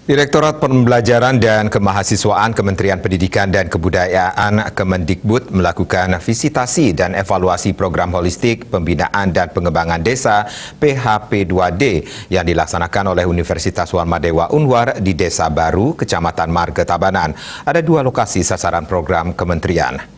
Direktorat Pembelajaran dan Kemahasiswaan Kementerian Pendidikan dan Kebudayaan Kemendikbud melakukan visitasi dan evaluasi program holistik pembinaan dan pengembangan desa PHP2D yang dilaksanakan oleh Universitas Warmadewa Unwar di Desa Baru, Kecamatan Marga Tabanan. Ada 2 lokasi sasaran program kementerian.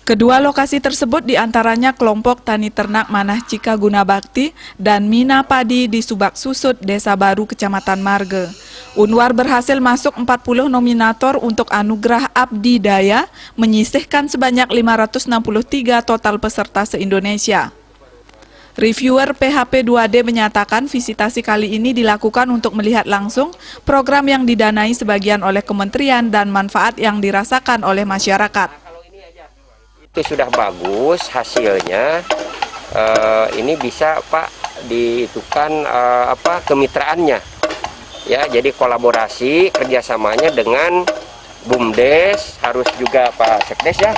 Kedua lokasi tersebut diantaranya kelompok Tani Ternak Manah Cika Guna Bakti dan Mina Padi di Subak Susut, Desa Baru, Kecamatan Marga. Unwar berhasil masuk 40 nominator untuk anugerah Abdi Daya, menyisihkan sebanyak 563 total peserta se-Indonesia. Reviewer PHP2D menyatakan visitasi kali ini dilakukan untuk melihat langsung program yang didanai sebagian oleh kementerian dan manfaat yang dirasakan oleh masyarakat. Itu sudah bagus hasilnya, ini bisa Pak diitukan kemitraannya ya, jadi kolaborasi kerjasamanya dengan BUMDes, harus juga Pak Sekdes ya,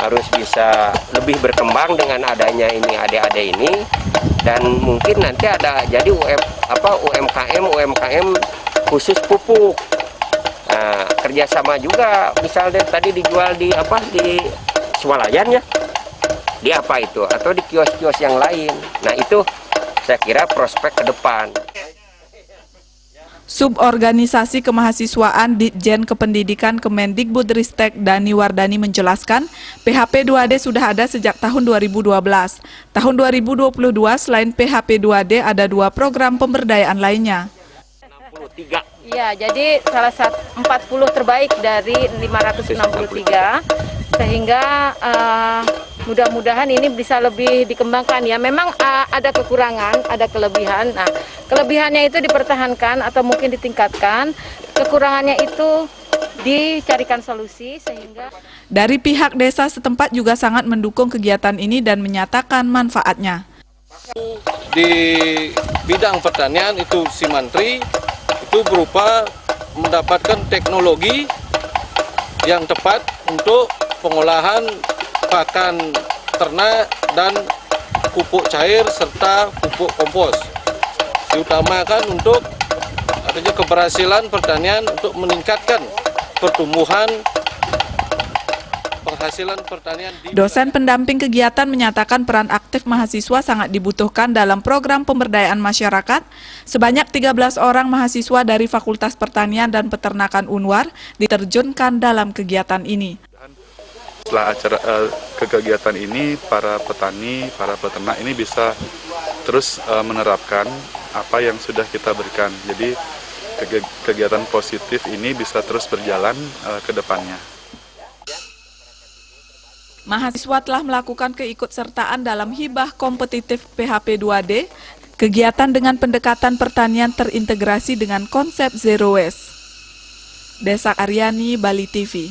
harus bisa lebih berkembang dengan adanya ini adik-adik ini, dan mungkin nanti ada jadi UMKM khusus pupuk. Nah, kerjasama juga misalnya tadi dijual di swalayan ya, di apa itu, atau di kios-kios yang lain. Nah itu saya kira prospek ke depan. Suborganisasi Kemahasiswaan Ditjen Kependidikan Kemendikbudristek Dani Wardani menjelaskan, PHP2D sudah ada sejak tahun 2012. Tahun 2022 selain PHP2D ada 2 program pemberdayaan lainnya. 63. Iya, jadi salah satu 40 terbaik dari 563, sehingga mudah-mudahan ini bisa lebih dikembangkan ya. Memang ada kekurangan, ada kelebihan. Nah, kelebihannya itu dipertahankan atau mungkin ditingkatkan. Kekurangannya itu dicarikan solusi sehingga. Dari pihak desa setempat juga sangat mendukung kegiatan ini dan menyatakan manfaatnya. Di bidang pertanian itu si Mantri itu berupa mendapatkan teknologi yang tepat untuk pengolahan pakan ternak dan pupuk cair serta pupuk kompos. Diutamakan untuk adanya keberhasilan pertanian untuk meningkatkan pertumbuhan penghasilan pertanian. Dosen pendamping kegiatan menyatakan peran aktif mahasiswa sangat dibutuhkan dalam program pemberdayaan masyarakat. Sebanyak 13 orang mahasiswa dari Fakultas Pertanian dan Peternakan Unwar diterjunkan dalam kegiatan ini. Setelah kegiatan ini, para petani, para peternak ini bisa terus menerapkan apa yang sudah kita berikan. Jadi kegiatan positif ini bisa terus berjalan ke depannya. Mahasiswa telah melakukan keikutsertaan dalam hibah kompetitif PHP2D, kegiatan dengan pendekatan pertanian terintegrasi dengan konsep Zero Waste. Desak Aryani, Bali TV.